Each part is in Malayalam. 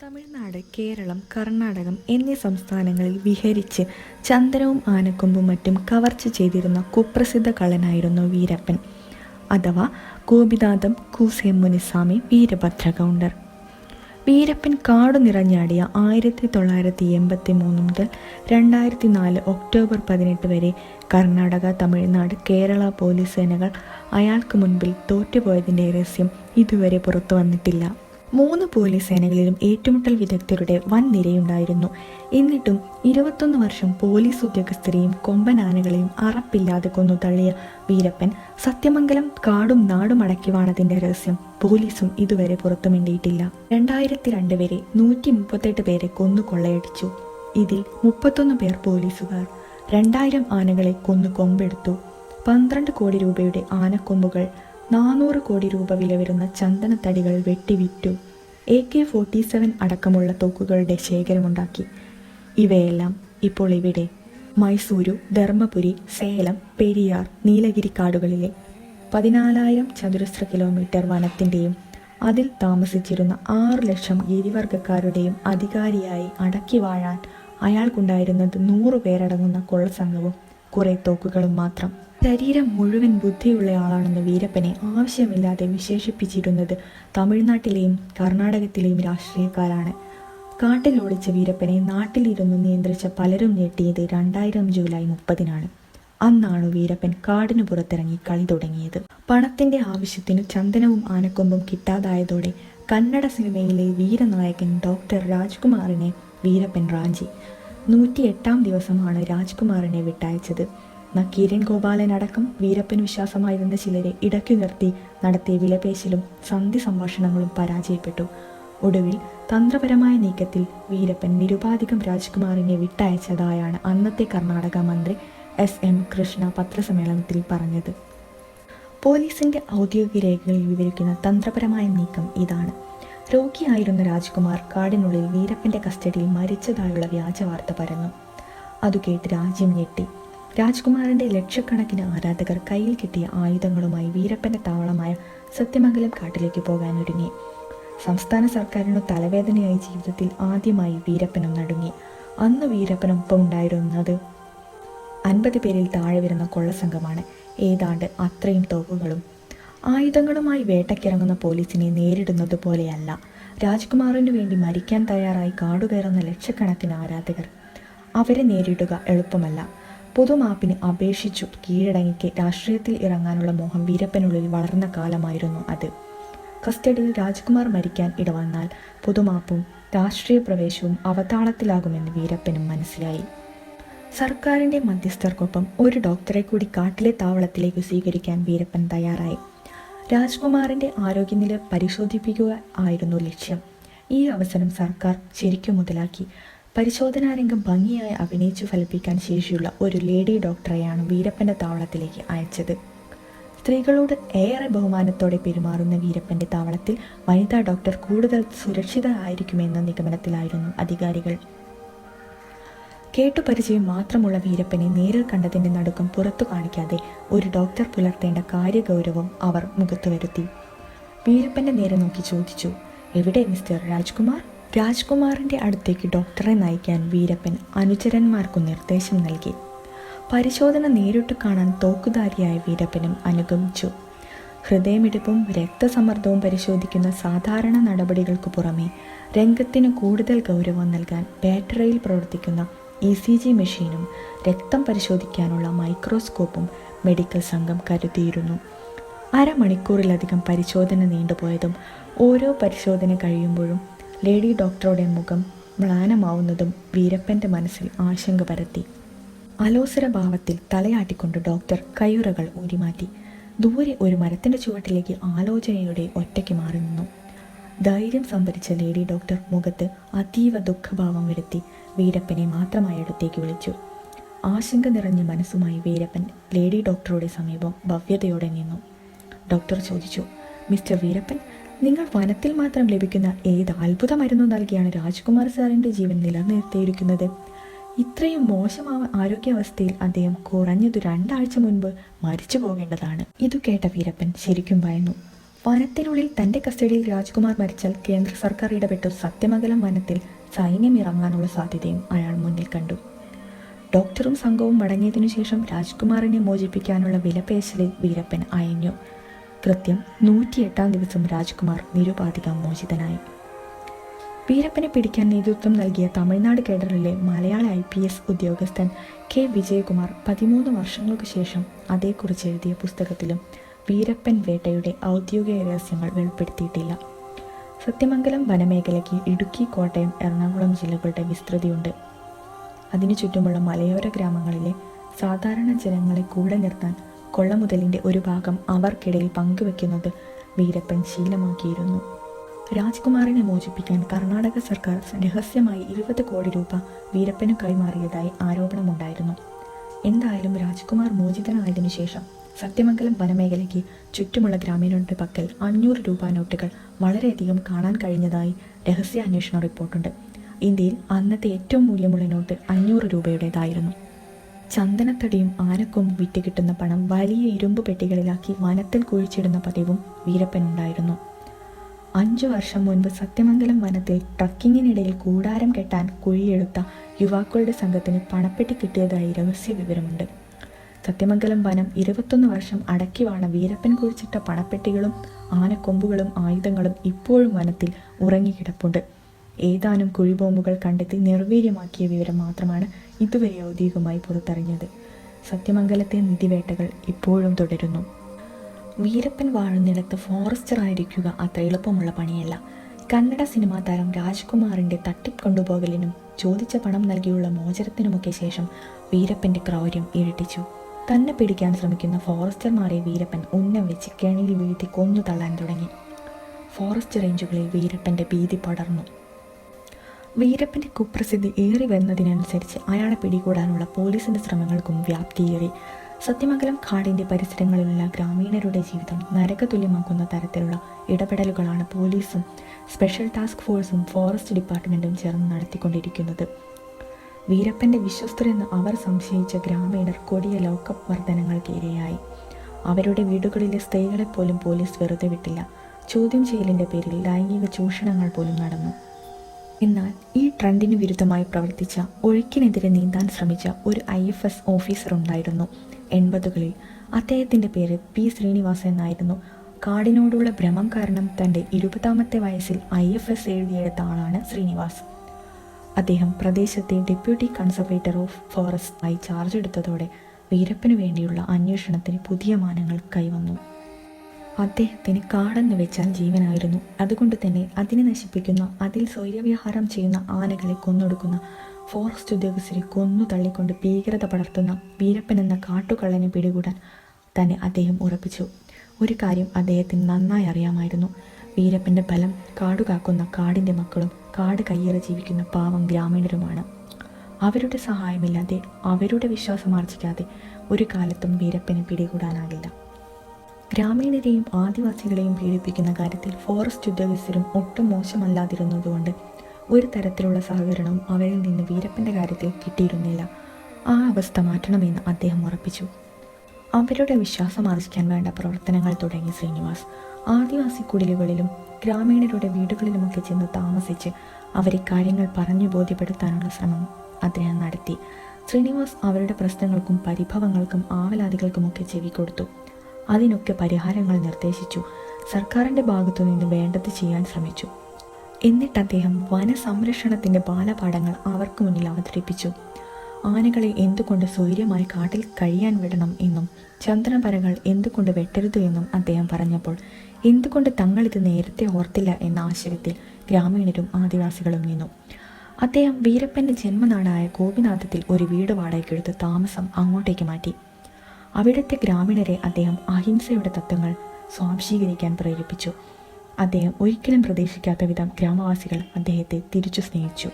തമിഴ്നാട്, കേരളം, കർണാടകം എന്നീ സംസ്ഥാനങ്ങളിൽ വിഹരിച്ച് ചന്ദനവും ആനക്കൊമ്പും മറ്റും കവർച്ച ചെയ്തിരുന്ന കുപ്രസിദ്ധ കള്ളനായിരുന്നു വീരപ്പൻ അഥവാ ഗോപിനാഥം കൂസെ മുനിസ്വാമി വീരഭദ്രഗൗണ്ടർ. വീരപ്പൻ കാടു നിറഞ്ഞാടിയ 1983 മുതൽ 2004 ഒക്ടോബർ 18 വരെ കർണാടക, തമിഴ്നാട്, കേരള പോലീസ് സേനകൾ അയാൾക്ക് മുൻപിൽ തോറ്റുപോയതിൻ്റെ രഹസ്യം ഇതുവരെ പുറത്തു വന്നിട്ടില്ല. 3 പോലീസ് സേനകളിലും ഏറ്റുമുട്ടൽ വിദഗ്ധരുടെ വൻ നിരയുണ്ടായിരുന്നു. എന്നിട്ടും 21 വർഷം പോലീസ് ഉദ്യോഗസ്ഥരെയും കൊമ്പനാനകളെയും അറപ്പില്ലാതെ കൊന്നു തള്ളിയ വീരപ്പൻ സത്യമംഗലം കാടും നാടും അടക്കി വാണതിൻ്റെ രഹസ്യം പോലീസും ഇതുവരെ പുറത്തുമിണ്ടിയിട്ടില്ല. 2002 വരെ 138 പേരെ കൊന്നു കൊള്ളയടിച്ചു. ഇതിൽ 31 പേർ പോലീസുകാർ. 2000 ആനകളെ കൊന്നു കൊമ്പെടുത്തു. 12 കോടി രൂപയുടെ ആനക്കൊമ്പുകൾ, 400 കോടി രൂപ വില വരുന്ന ചന്ദനത്തടികൾ വെട്ടിവിറ്റു. AK-47 അടക്കമുള്ള തോക്കുകളുടെ ശേഖരമുണ്ടാക്കി. ഇവയെല്ലാം ഇപ്പോൾ ഇവിടെ മൈസൂരു, ധർമ്മപുരി, സേലം, പെരിയാർ, നീലഗിരി കാടുകളിലെ 14,000 ചതുരശ്ര കിലോമീറ്റർ വനത്തിൻ്റെയും അതിൽ താമസിച്ചിരുന്ന 6 ലക്ഷം ഗിരിവർഗക്കാരുടെയും അധികാരിയായി അടക്കി വാഴാൻ അയാൾക്കുണ്ടായിരുന്നത് 100 പേരടങ്ങുന്ന കൊള്ളസംഘവും കുറെ തോക്കുകളും മാത്രം. ശരീരം മുഴുവൻ ബുദ്ധിയുള്ളയാളാണെന്ന് വീരപ്പനെ ആവശ്യമില്ലാതെ വിശേഷിപ്പിച്ചിരുന്നത് തമിഴ്നാട്ടിലെയും കർണാടകത്തിലെയും രാഷ്ട്രീയക്കാരാണ്. കാട്ടിൽ ഓടിച്ച വീരപ്പനെ നാട്ടിലിരുന്ന് നിയന്ത്രിച്ച പലരും ഞെട്ടിയത് 2000 ജൂലൈ 30-നാണ്. അന്നാണ് വീരപ്പൻ കാടിനു പുറത്തിറങ്ങി കളി തുടങ്ങിയത്. പണത്തിന്റെ ആവശ്യത്തിന് ചന്ദനവും ആനക്കൊമ്പും കിട്ടാതായതോടെ കന്നഡ സിനിമയിലെ വീരനായകൻ ഡോക്ടർ രാജ്കുമാറിനെ വീരപ്പൻ റാഞ്ചി. 108-ാം ദിവസമാണ് രാജ്കുമാറിനെ വിട്ടയച്ചത്. നക്കീരൻ ഗോപാലൻ അടക്കം വീരപ്പൻ വിശ്വാസമായിരുന്ന ചിലരെ ഇടയ്ക്കു നിർത്തി നടത്തിയ വിലപേശലും സന്ധി സംഭാഷണങ്ങളും പരാജയപ്പെട്ടു. ഒടുവിൽ തന്ത്രപരമായ നീക്കത്തിൽ വീരപ്പൻ നിരുപാധികം രാജ്കുമാറിനെ വിട്ടയച്ചതായാണ് അന്നത്തെ കർണാടക മന്ത്രി SM കൃഷ്ണ പത്രസമ്മേളനത്തിൽ പറഞ്ഞത്. പോലീസിന്റെ ഔദ്യോഗിക രേഖകളിൽ വിവരിക്കുന്ന തന്ത്രപരമായ നീക്കം ഇതാണ്. രോഗിയായിരുന്ന രാജ്കുമാർ കാടിനുള്ളിൽ വീരപ്പന്റെ കസ്റ്റഡിയിൽ മരിച്ചതായുള്ള വ്യാജവാർത്ത പരന്നു. അതു കേട്ട് രാജ്യം ഞെട്ടി. രാജ്കുമാറിന്റെ ലക്ഷക്കണക്കിന് ആരാധകർ കയ്യിൽ കിട്ടിയ ആയുധങ്ങളുമായി വീരപ്പന്റെ താവളമായ സത്യമംഗലം കാട്ടിലേക്ക് പോകാനൊരുങ്ങി. സംസ്ഥാന സർക്കാരിനു തലവേദനയായി ജീവിതത്തിൽ ആദ്യമായി വീരപ്പനും നടുങ്ങി. അന്ന് വീരപ്പനൊപ്പം ഉണ്ടായിരുന്നത് 50 പേരിൽ താഴെ വരുന്ന കൊള്ളസംഘമാണ്. ഏതാണ്ട് അത്രയും തോക്കുകളും ആയുധങ്ങളുമായി വേട്ടയ്ക്കിറങ്ങുന്ന പോലീസിനെ നേരിടുന്നത് പോലെയല്ല രാജ്കുമാറിനു വേണ്ടി മരിക്കാൻ തയ്യാറായി കാടുകയറുന്ന ലക്ഷക്കണക്കിന് ആരാധകർ. അവരെ നേരിടുക എളുപ്പമല്ല. പൊതുമാപ്പിന് അപേക്ഷിച്ചു കീഴടങ്ങിക്ക് രാഷ്ട്രീയത്തിൽ ഇറങ്ങാനുള്ള മോഹം വീരപ്പനുള്ളിൽ വളർന്ന കാലമായിരുന്നു അത്. കസ്റ്റഡിയിൽ രാജ്കുമാർ മരിക്കാൻ ഇടവന്നാൽ പൊതുമാപ്പും രാഷ്ട്രീയ പ്രവേശവും അവതാളത്തിലാകുമെന്ന് വീരപ്പനും മനസ്സിലായി. സർക്കാരിൻ്റെ മധ്യസ്ഥർക്കൊപ്പം ഒരു ഡോക്ടറെ കൂടി കാട്ടിലെ താവളത്തിലേക്ക് സ്വീകരിക്കാൻ വീരപ്പൻ തയ്യാറായി. രാജ്കുമാറിൻ്റെ ആരോഗ്യനില പരിശോധിപ്പിക്കുക ആയിരുന്നു ലക്ഷ്യം. ഈ അവസരം സർക്കാർ ശരിക്കും മുതലാക്കി. പരിശോധനാരംഗം ഭംഗിയായി അഭിനയിച്ചു ഫലിപ്പിക്കാൻ ശേഷിയുള്ള ഒരു ലേഡി ഡോക്ടറെയാണ് വീരപ്പൻ്റെ താവളത്തിലേക്ക് അയച്ചത്. സ്ത്രീകളോട് ഏറെ ബഹുമാനത്തോടെ പെരുമാറുന്ന വീരപ്പൻ്റെ താവളത്തിൽ വനിതാ ഡോക്ടർ കൂടുതൽ സുരക്ഷിതരായിരിക്കുമെന്ന നിഗമനത്തിലായിരുന്നു അധികാരികൾ. കേട്ടുപരിചയം മാത്രമുള്ള വീരപ്പനെ നേരിൽ കണ്ടതിൻ്റെ നടുക്കം പുറത്തു കാണിക്കാതെ ഒരു ഡോക്ടർ പുലർത്തേണ്ട കാര്യഗൗരവം അവർ മുഖത്തു വരുത്തി. വീരപ്പൻ്റെ നേരെ നോക്കി ചോദിച്ചു, "എവിടെ മിസ്റ്റർ രാജ്കുമാർ?" രാജ്കുമാറിൻ്റെ അടുത്തേക്ക് ഡോക്ടറെ നയിക്കാൻ വീരപ്പൻ അനുചരന്മാർക്കു നിർദ്ദേശം നൽകി. പരിശോധന നേരിട്ട് കാണാൻ തോക്കുധാരിയായ വീരപ്പനും അനുഗമിച്ചു. ഹൃദയമിടിപ്പും രക്തസമ്മർദ്ദവും പരിശോധിക്കുന്ന സാധാരണ നടപടികൾക്കു പുറമെ രംഗത്തിന് കൂടുതൽ ഗൗരവം നൽകാൻ ബാറ്ററിയിൽ പ്രവർത്തിക്കുന്ന ECG മെഷീനും രക്തം പരിശോധിക്കാനുള്ള മൈക്രോസ്കോപ്പും മെഡിക്കൽ സംഘം കരുതിയിരുന്നു. അരമണിക്കൂറിലധികം പരിശോധന നീണ്ടുപോയതും ഓരോ പരിശോധന കഴിയുമ്പോഴും ലേഡി ഡോക്ടറുടെ മുഖം മ്ലാനമാവുന്നതും വീരപ്പൻ്റെ മനസ്സിൽ ആശങ്ക പരത്തി. അലോസരഭാവത്തിൽ തലയാട്ടിക്കൊണ്ട് ഡോക്ടർ കയ്യുറകൾ ഊരിമാറ്റി. ദൂരെ ഒരു മരത്തിൻ്റെ ചുവട്ടിലേക്ക് ആലോചനയുടെ ഒറ്റയ്ക്ക് മാറി നിന്നു. ധൈര്യം സംഭരിച്ച ലേഡി ഡോക്ടർ മുഖത്ത് അതീവ ദുഃഖഭാവം വരുത്തി വീരപ്പനെ മാത്രമായി അടുത്തേക്ക് വിളിച്ചു. ആശങ്ക നിറഞ്ഞ മനസ്സുമായി വീരപ്പൻ ലേഡി ഡോക്ടറുടെ സമീപം ഭവ്യതയോടെ നിന്നു. ഡോക്ടർ ചോദിച്ചു, "മിസ്റ്റർ വീരപ്പൻ, നിങ്ങൾ വനത്തിൽ മാത്രം ലഭിക്കുന്ന ഏത് അത്ഭുത മരുന്ന് നൽകിയാണ് രാജ്കുമാർ സാറിൻ്റെ ജീവൻ നിലനിർത്തിയിരിക്കുന്നത്? ഇത്രയും മോശം ആരോഗ്യാവസ്ഥയിൽ അദ്ദേഹം കുറഞ്ഞത് 2 ആഴ്ച മുൻപ് മരിച്ചു പോകേണ്ടതാണ്." ഇതു കേട്ട വീരപ്പൻ ശരിക്കും ഭയന്നു. വനത്തിനുള്ളിൽ തൻ്റെ കസ്റ്റഡിയിൽ രാജ്കുമാർ മരിച്ചാൽ കേന്ദ്ര സർക്കാർ ഇടപെട്ടു സത്യമംഗലം വനത്തിൽ സൈന്യം ഇറങ്ങാനുള്ള സാധ്യതയും അയാൾ മുന്നിൽ കണ്ടു. ഡോക്ടറും സംഘവും മടങ്ങിയതിനു ശേഷം രാജ്കുമാറിനെ മോചിപ്പിക്കാനുള്ള വിലപേശലിൽ വീരപ്പൻ അയഞ്ഞു. കൃത്യം 108-ാം ദിവസം രാജ്കുമാർ നിരുപാധികം മോചിതനായി. വീരപ്പനെ പിടിക്കാൻ നേതൃത്വം നൽകിയ തമിഴ്നാട് കേഡറിലെ മലയാള IPS ഉദ്യോഗസ്ഥൻ K. വിജയകുമാർ 13 വർഷങ്ങൾക്കു ശേഷം അതേക്കുറിച്ച് എഴുതിയ പുസ്തകത്തിലും വീരപ്പൻ വേട്ടയുടെ ഔദ്യോഗിക രഹസ്യങ്ങൾ വെളിപ്പെടുത്തിയിട്ടില്ല. സത്യമംഗലം വനമേഖലയ്ക്ക് ഇടുക്കി, കോട്ടയം, എറണാകുളം ജില്ലകളുടെ വിസ്തൃതിയുണ്ട്. അതിനു ചുറ്റുമുള്ള മലയോര ഗ്രാമങ്ങളിലെ സാധാരണ ജനങ്ങളെ കൂടെ നിർത്താൻ കൊള്ളമുതലിൻ്റെ ഒരു ഭാഗം അവർക്കിടയിൽ പങ്കുവെക്കുന്നത് വീരപ്പൻ ശീലമാക്കിയിരുന്നു. രാജ്കുമാറിനെ മോചിപ്പിക്കാൻ കർണാടക സർക്കാർ രഹസ്യമായി 20 കോടി രൂപ വീരപ്പന് കൈമാറിയതായി ആരോപണമുണ്ടായിരുന്നു. എന്തായാലും രാജ്കുമാർ മോചിതനായതിനു ശേഷം സത്യമംഗലം വനമേഖലയ്ക്ക് ചുറ്റുമുള്ള ഗ്രാമീണരുടെ പക്കൽ 500 രൂപ നോട്ടുകൾ വളരെയധികം കാണാൻ കഴിഞ്ഞതായി രഹസ്യാന്വേഷണ റിപ്പോർട്ടുണ്ട്. ഇന്ത്യയിൽ അന്നത്തെ ഏറ്റവും മൂല്യമുള്ള നോട്ട് 500 രൂപയുടേതായിരുന്നു. ചന്ദനത്തടിയും ആനക്കൊമ്പും വിറ്റ് കിട്ടുന്ന പണം വലിയ ഇരുമ്പ് പെട്ടികളിലാക്കി വനത്തിൽ കുഴിച്ചിടുന്ന പതിവും വീരപ്പനുണ്ടായിരുന്നു. 5 വർഷം മുൻപ് സത്യമംഗലം വനത്തിൽ ട്രക്കിങ്ങിനിടയിൽ കൂടാരം കെട്ടാൻ കുഴിയെടുത്ത യുവാക്കളുടെ സംഘത്തിന് പണപ്പെട്ടി കിട്ടിയതായി രഹസ്യ വിവരമുണ്ട്. സത്യമംഗലം വനം 21 വർഷം അടക്കി വാണ വീരപ്പൻ കുഴിച്ചിട്ട പണപ്പെട്ടികളും ആനക്കൊമ്പുകളും ആയുധങ്ങളും ഇപ്പോഴും വനത്തിൽ ഉറങ്ങിക്കിടപ്പുണ്ട്. ഏതാനും കുഴിബോംബുകൾ കണ്ടെത്തി നിർവീര്യമാക്കിയ വിവരം മാത്രമാണ് ഇതുവരെ ഔദ്യോഗികമായി പുറത്തറിഞ്ഞത്. സത്യമംഗലത്തെ നിധിവേട്ടകൾ ഇപ്പോഴും തുടരുന്നു. വീരപ്പൻ വാഴുന്നിടത്ത് ഫോറസ്റ്ററായിരിക്കുക അത്ര എളുപ്പമുള്ള പണിയല്ല. കന്നഡ സിനിമാ താരം രാജ്കുമാറിൻ്റെ തട്ടിക്കൊണ്ടുപോകലിനും ചോദിച്ച പണം നൽകിയുള്ള മോചനത്തിനുമൊക്കെ ശേഷം വീരപ്പൻ്റെ ക്രൗര്യം ഇരട്ടിച്ചു. തന്നെ പിടിക്കാൻ ശ്രമിക്കുന്ന ഫോറസ്റ്റർമാരെ വീരപ്പൻ ഉന്നം വെച്ച് കെണിയിൽ വീഴ്ത്തി കൊന്നു തള്ളാൻ തുടങ്ങി. ഫോറസ്റ്റ് റേഞ്ചുകളിൽ വീരപ്പൻ്റെ ഭീതി പടർന്നു. വീരപ്പൻ്റെ കുപ്രസിദ്ധി ഏറി വരുന്നതിനനുസരിച്ച് അയാളെ പിടികൂടാനുള്ള പോലീസിൻ്റെ ശ്രമങ്ങൾക്കും വ്യാപ്തിയേറി. സത്യമംഗലം കാടിൻ്റെ പരിസരങ്ങളിലുള്ള ഗ്രാമീണരുടെ ജീവിതം നരകതുല്യമാക്കുന്ന തരത്തിലുള്ള ഇടപെടലുകളാണ് പോലീസും സ്പെഷ്യൽ ടാസ്ക് ഫോഴ്സും ഫോറസ്റ്റ് ഡിപ്പാർട്ട്മെൻറ്റും ചേർന്ന് നടത്തിക്കൊണ്ടിരിക്കുന്നത്. വീരപ്പൻ്റെ വിശ്വസ്തരെന്ന് അവർ സംശയിച്ച ഗ്രാമീണർ കൊടിയ ലോക്കപ്പ് വർധനങ്ങൾക്ക് ഇരയായി. അവരുടെ വീടുകളിലെ സ്ത്രീകളെപ്പോലും പോലീസ് വെറുതെ വിട്ടില്ല. ചോദ്യം ചെയ്യലിൻ്റെ പേരിൽ ലൈംഗിക ചൂഷണങ്ങൾ പോലും നടന്നു. എന്നാൽ ഈ ട്രെൻഡിന് വിരുദ്ധമായി പ്രവർത്തിച്ച, ഒഴുക്കിനെതിരെ നീന്താൻ ശ്രമിച്ച ഒരു IFS ഓഫീസർ ഉണ്ടായിരുന്നു 80കളിൽ. അദ്ദേഹത്തിൻ്റെ പേര് P. ശ്രീനിവാസൻ എന്നായിരുന്നു. കാടിനോടുള്ള ഭ്രമം കാരണം തൻ്റെ 20ാമത്തെ വയസ്സിൽ IFS എഴുതിയെടുത്ത ആളാണ് ശ്രീനിവാസ്. അദ്ദേഹം പ്രദേശത്തെ ഡെപ്യൂട്ടി കൺസർവേറ്റർ ഓഫ് ഫോറസ്റ്റ് ആയി ചാർജ് എടുത്തതോടെ വീരപ്പനു വേണ്ടിയുള്ള അന്വേഷണത്തിന് പുതിയ മാനങ്ങൾ കൈവന്നു. അദ്ദേഹത്തിന് കാടെന്ന് വെച്ചാൽ ജീവനായിരുന്നു. അതുകൊണ്ട് തന്നെ അതിനെ നശിപ്പിക്കുന്ന, അതിൽ സ്വൈര്യവിഹാരം ചെയ്യുന്ന ആനകളെ കൊന്നൊടുക്കുന്ന, ഫോറസ്റ്റ് ഉദ്യോഗസ്ഥരെ കൊന്നു തള്ളിക്കൊണ്ട് ഭീകരത പടർത്തുന്ന വീരപ്പൻ എന്ന കാട്ടുകള്ളനെ പിടികൂടാൻ തന്നെ അദ്ദേഹം ഉറപ്പിച്ചു. ഒരു കാര്യം അദ്ദേഹത്തിന് നന്നായി അറിയാമായിരുന്നു. വീരപ്പൻ്റെ ബലം കാടുകാക്കുന്ന കാടിൻ്റെ മക്കളും കാട് കയ്യേറി ജീവിക്കുന്ന പാവം ഗ്രാമീണരുമാണ്. അവരുടെ സഹായമില്ലാതെ, അവരുടെ വിശ്വാസമാർജിക്കാതെ ഒരു കാലത്തും വീരപ്പനെ പിടികൂടാനാകില്ല. ഗ്രാമീണരെയും ആദിവാസികളെയും പീഡിപ്പിക്കുന്ന കാര്യത്തിൽ ഫോറസ്റ്റ് ഉദ്യോഗസ്ഥരും ഒട്ടും മോശമല്ലാതിരുന്നതുകൊണ്ട് ഒരു തരത്തിലുള്ള സഹകരണവും അവരിൽ നിന്ന് വീരപ്പൻ്റെ കാര്യത്തിൽ കിട്ടിയിരുന്നില്ല. ആ അവസ്ഥ മാറ്റണമെന്ന് അദ്ദേഹം ഉറപ്പിച്ചു. അവരുടെ വിശ്വാസം ആർജിക്കാൻ വേണ്ട പ്രവർത്തനങ്ങൾ തുടങ്ങി ശ്രീനിവാസ്. ആദിവാസി കുടിലുകളിലും ഗ്രാമീണരുടെ വീടുകളിലുമൊക്കെ ചെന്ന് താമസിച്ച് അവരെ കാര്യങ്ങൾ പറഞ്ഞു ബോധ്യപ്പെടുത്താനുള്ള ശ്രമം അദ്ദേഹം നടത്തി. ശ്രീനിവാസ് അവരുടെ പ്രശ്നങ്ങൾക്കും പരിഭവങ്ങൾക്കും ആവലാതികൾക്കുമൊക്കെ ചെവി കൊടുത്തു. അതിനൊക്കെ പരിഹാരങ്ങൾ നിർദ്ദേശിച്ചു. സർക്കാരിൻ്റെ ഭാഗത്തു നിന്ന് വേണ്ടത് ചെയ്യാൻ ശ്രമിച്ചു. എന്നിട്ട് അദ്ദേഹം വനസംരക്ഷണത്തിൻ്റെ ബാലപാഠങ്ങൾ അവർക്ക് മുന്നിൽ അവതരിപ്പിച്ചു. ആനകളെ എന്തുകൊണ്ട് സ്വൈര്യമായി കാട്ടിൽ കഴിയാൻ വിടണം എന്നും ചന്ദനമരങ്ങൾ എന്തുകൊണ്ട് വെട്ടരുത് എന്നും അദ്ദേഹം പറഞ്ഞപ്പോൾ എന്തുകൊണ്ട് തങ്ങളിത് നേരത്തെ ഓർത്തില്ല എന്ന ആശയത്തിൽ ഗ്രാമീണരും ആദിവാസികളും നിന്നു. അദ്ദേഹം വീരപ്പൻ്റെ ജന്മനാടായ ഗോപിനാഥത്തിൽ ഒരു വീട് വാടകയ്ക്കെടുത്ത് താമസം അങ്ങോട്ടേക്ക് മാറ്റി. അവിടുത്തെ ഗ്രാമീണരെ അദ്ദേഹം അഹിംസയുടെ തത്വങ്ങൾ സ്വാംശീകരിക്കാൻ പ്രേരിപ്പിച്ചു. അദ്ദേഹം ഒരിക്കലും പ്രതീക്ഷിക്കാത്ത വിധം ഗ്രാമവാസികൾ അദ്ദേഹത്തെ തിരിച്ചു സ്നേഹിച്ചു.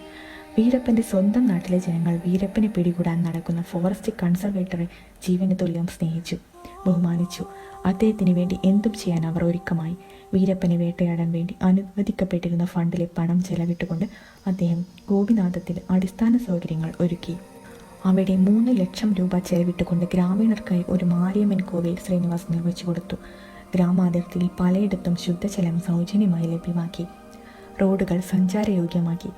വീരപ്പൻ്റെ സ്വന്തം നാട്ടിലെ ജനങ്ങൾ വീരപ്പനെ പിടികൂടാൻ നടക്കുന്ന ഫോറസ്റ്റ് കൺസർവേറ്ററെ ജീവന് തുല്യം സ്നേഹിച്ചു, ബഹുമാനിച്ചു. അദ്ദേഹത്തിന് വേണ്ടി എന്തും ചെയ്യാൻ അവർ ഒരുക്കമായി. വീരപ്പനെ വേട്ടയാടാൻ വേണ്ടി അനുവദിക്കപ്പെട്ടിരുന്ന ഫണ്ടിലെ പണം ചെലവിട്ടുകൊണ്ട് അദ്ദേഹം ഗോപിനാഥത്തിൽ അടിസ്ഥാന സൗകര്യങ്ങൾ ഒരുക്കി. അവിടെ 3 ലക്ഷം രൂപ ചെലവിട്ടുകൊണ്ട് ഗ്രാമീണർക്കായി ഒരു മാരിയമ്മൻ കോവിൽ ശ്രീനിവാസ് നിർമ്മിച്ചു കൊടുത്തു. ഗ്രാമാതിർത്തിയിൽ പലയിടത്തും ശുദ്ധജലം സൗജന്യമായി ലഭ്യമാക്കി. റോഡുകൾ സഞ്ചാരയോഗ്യമാക്കി.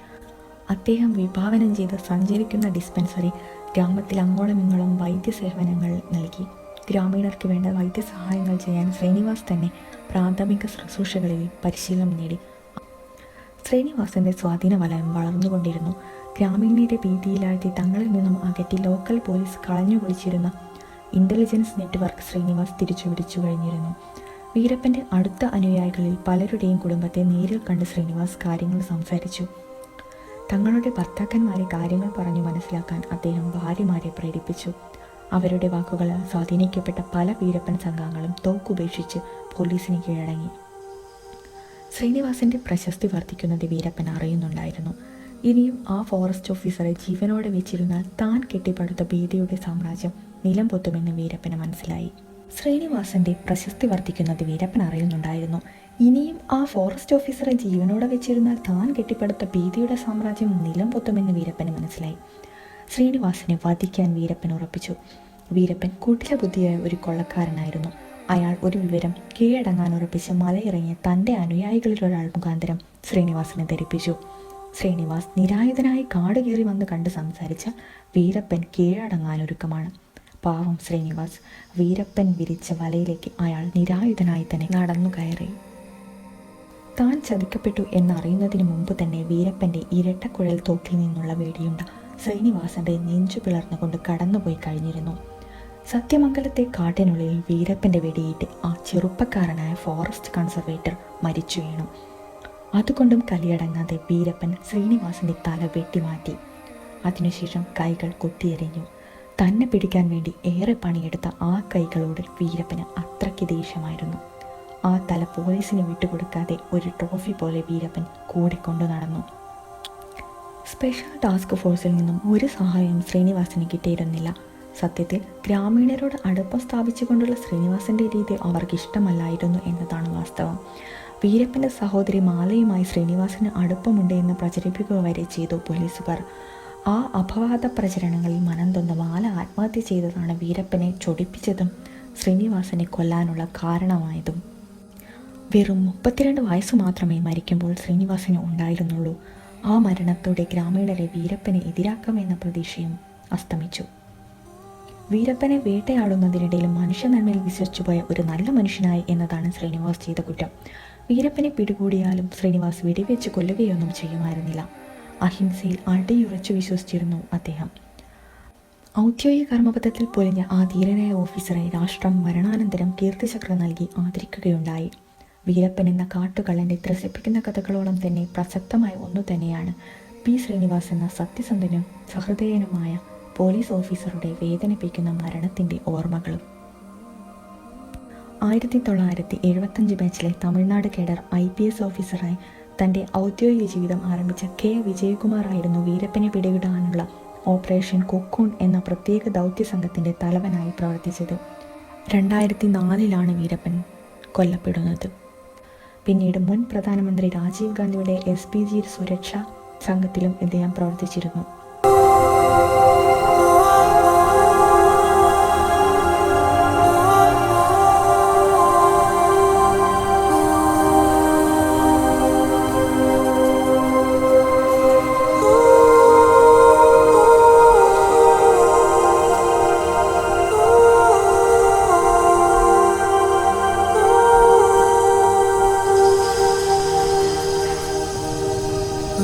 അദ്ദേഹം വിഭാവനം ചെയ്ത് സഞ്ചരിക്കുന്ന ഡിസ്പെൻസറി ഗ്രാമത്തിൽ അങ്ങോളം ഇങ്ങോളം വൈദ്യസേവനങ്ങൾ നൽകി. ഗ്രാമീണർക്ക് വേണ്ട വൈദ്യസഹായങ്ങൾ ചെയ്യാൻ ശ്രീനിവാസ് തന്നെ പ്രാഥമിക ശുശ്രൂഷകളിൽ പരിശീലനം നേടി. ശ്രീനിവാസന്റെ സ്വാധീന വലയം വളർന്നുകൊണ്ടിരുന്നു. ഗ്രാമീണരെ ഭീതിയിലാഴ്ത്തി തങ്ങളിൽ നിന്നും അകറ്റി ലോക്കൽ പോലീസ് കളഞ്ഞുകുളിച്ചിരുന്ന ഇന്റലിജൻസ് നെറ്റ്വർക്ക് ശ്രീനിവാസ് തിരിച്ചുപിടിച്ചു കഴിഞ്ഞിരുന്നു. വീരപ്പന്റെ അടുത്ത അനുയായികളിൽ പലരുടെയും കുടുംബത്തെ നേരിൽ കണ്ട് ശ്രീനിവാസ് കാര്യങ്ങൾ സംസാരിച്ചു. തങ്ങളുടെ ഭർത്താക്കന്മാരെ കാര്യങ്ങൾ പറഞ്ഞു മനസ്സിലാക്കാൻ അദ്ദേഹം ഭാര്യമാരെ പ്രേരിപ്പിച്ചു. അവരുടെ വാക്കുകളാൽ സ്വാധീനിക്കപ്പെട്ട പല വീരപ്പൻ സംഘങ്ങളും തോക്കുപേക്ഷിച്ച് പോലീസിന് കീഴടങ്ങി. ശ്രീനിവാസിന്റെ പ്രശസ്തി വർദ്ധിക്കുന്നത് വീരപ്പൻ അറിയുന്നുണ്ടായിരുന്നു. ഇനിയും ആ ഫോറസ്റ്റ് ഓഫീസറെ ജീവനോടെ വെച്ചിരുന്നാൽ താൻ കെട്ടിപ്പടുത്ത ഭീതിയുടെ സാമ്രാജ്യം നിലം പൊത്തുമെന്ന് വീരപ്പന് മനസ്സിലായി. ശ്രീനിവാസന്റെ പ്രശസ്തി വർദ്ധിക്കുന്നത് വീരപ്പൻ അറിയുന്നുണ്ടായിരുന്നു. ഇനിയും ആ ഫോറസ്റ്റ് ഓഫീസറെ ജീവനോടെ വെച്ചിരുന്നാൽ താൻ കെട്ടിപ്പടുത്ത ഭീതിയുടെ സാമ്രാജ്യം നിലം പൊത്തുമെന്ന് വീരപ്പന് മനസ്സിലായി. ശ്രീനിവാസനെ വധിക്കാൻ വീരപ്പൻ ഉറപ്പിച്ചു. വീരപ്പൻ കുടില ബുദ്ധിയായ ഒരു കൊള്ളക്കാരനായിരുന്നു. അയാൾ ഒരു വിവരം കീഴടങ്ങാൻ ഉറപ്പിച്ച് മലയിറങ്ങിയ തൻ്റെ അനുയായികളിലൊരാൾ മുഖാന്തരം ശ്രീനിവാസനെ ധരിപ്പിച്ചു. ശ്രീനിവാസ് നിരായുധനായി കാട് കയറി വന്ന് കണ്ട് സംസാരിച്ച വീരപ്പൻ കീഴടങ്ങാനൊരുക്കമാണ്. പാവം ശ്രീനിവാസ്. വീരപ്പൻ വിരിച്ച വലയിലേക്ക് അയാൾ നിരായുധനായി തന്നെ നടന്നു കയറി. താൻ ചതിക്കപ്പെട്ടു എന്നറിയുന്നതിന് മുമ്പ് തന്നെ വീരപ്പന്റെ ഇരട്ടക്കുഴൽ തോക്കിൽ നിന്നുള്ള വെടിയുണ്ട ശ്രീനിവാസന്റെ നെഞ്ചു പിളർന്നുകൊണ്ട് കടന്നുപോയി കഴിഞ്ഞിരുന്നു. സത്യമംഗലത്തെ കാട്ടിനുള്ളിൽ വീരപ്പന്റെ വെടിയേറ്റ് ആ ചെറുപ്പക്കാരനായ ഫോറസ്റ്റ് കൺസർവേറ്റർ മരിച്ചു വീണു. അതുകൊണ്ടും കലിയടങ്ങാതെ വീരപ്പൻ ശ്രീനിവാസന്റെ തല വെട്ടിമാറ്റി. അതിനുശേഷം കൈകൾ കൊത്തിയെറിഞ്ഞു. തന്നെ പിടിക്കാൻ വേണ്ടി ഏറെ പണിയെടുത്ത ആ കൈകളോട് വീരപ്പന് അത്രയ്ക്ക് ദേഷ്യമായിരുന്നു. ആ തല പോലീസിന് വിട്ടുകൊടുക്കാതെ ഒരു ട്രോഫി പോലെ വീരപ്പൻ കൂടിക്കൊണ്ടു നടന്നു. സ്പെഷ്യൽ ടാസ്ക് ഫോഴ്സിൽ നിന്നും ഒരു സഹായവും ശ്രീനിവാസന് കിട്ടിയിരുന്നില്ല. സത്യത്തിൽ ഗ്രാമീണരോട് അടുപ്പം സ്ഥാപിച്ചുകൊണ്ടുള്ള ശ്രീനിവാസന്റെ രീതി അവർക്ക് ഇഷ്ടമല്ലായിരുന്നു എന്നതാണ് വാസ്തവം. വീരപ്പന്റെ സഹോദരി മാലയുമായി ശ്രീനിവാസന് അടുപ്പമുണ്ട് എന്ന് പ്രചരിപ്പിക്കുക വരെ ചെയ്തു പോലീസുകാർ. ആ അപവാദ പ്രചരണങ്ങളിൽ മനംതൊന്ന് മാല ആത്മഹത്യ ചെയ്തതാണ് വീരപ്പനെ ചൊടിപ്പിച്ചതും ശ്രീനിവാസനെ കൊല്ലാനുള്ള കാരണമായതും. വെറും 32 വയസ്സ് മാത്രമേ മരിക്കുമ്പോൾ ശ്രീനിവാസന് ഉണ്ടായിരുന്നുള്ളൂ. ആ മരണത്തോടെ ഗ്രാമീണരെ വീരപ്പനെ എതിരാക്കാമെന്ന പ്രതീക്ഷയും അസ്തമിച്ചു. വീരപ്പനെ വേട്ടയാടുന്നതിനിടയിൽ മനുഷ്യനന്മയിൽ വിശ്വസിച്ചുപോയ ഒരു നല്ല മനുഷ്യനായി എന്നതാണ് ശ്രീനിവാസ് ചെയ്ത കുറ്റം. വീരപ്പനെ പിടികൂടിയാലും ശ്രീനിവാസ് വെടിവെച്ച് കൊല്ലുകയൊന്നും ചെയ്യുമായിരുന്നില്ല. അഹിംസയിൽ അടിയുറച്ചു വിശ്വസിച്ചിരുന്നു അദ്ദേഹം. ഔദ്യോഗിക കർമ്മപഥത്തിൽ പൊലിഞ്ഞ ആ ധീരനായ ഓഫീസറെ രാഷ്ട്രം മരണാനന്തരം കീർത്തിചക്ര നൽകി ആദരിക്കുകയുണ്ടായി. വീരപ്പൻ എന്ന കാട്ടുകള്ളൻ്റെ ത്രസിപ്പിക്കുന്ന കഥകളോളം തന്നെ പ്രസക്തമായ ഒന്നു തന്നെയാണ് പി ശ്രീനിവാസ് എന്ന സത്യസന്ധനും സഹൃദയനുമായ പോലീസ് ഓഫീസറുടെ വേദനിപ്പിക്കുന്ന മരണത്തിൻ്റെ ഓർമ്മകളും. 1975 ബാച്ചിലെ തമിഴ്നാട് കേഡർ IPS ഓഫീസറായി തൻ്റെ ഔദ്യോഗിക ജീവിതം ആരംഭിച്ച K. വിജയകുമാർ ആയിരുന്നു വീരപ്പനെ പിടികൂടാനുള്ള ഓപ്പറേഷൻ കൊക്കൂൺ എന്ന പ്രത്യേക ദൗത്യ സംഘത്തിൻ്റെ തലവനായി പ്രവർത്തിച്ചത്. 2004 വീരപ്പൻ കൊല്ലപ്പെടുന്നത്. പിന്നീട് മുൻ പ്രധാനമന്ത്രി രാജീവ് ഗാന്ധിയുടെ SPG സുരക്ഷാ സംഘത്തിലും ഇദ്ദേഹം പ്രവർത്തിച്ചിരുന്നു.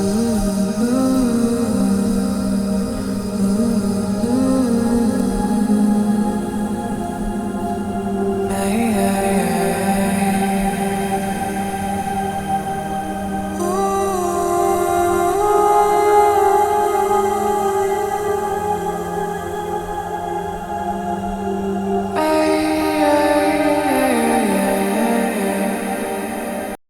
Oh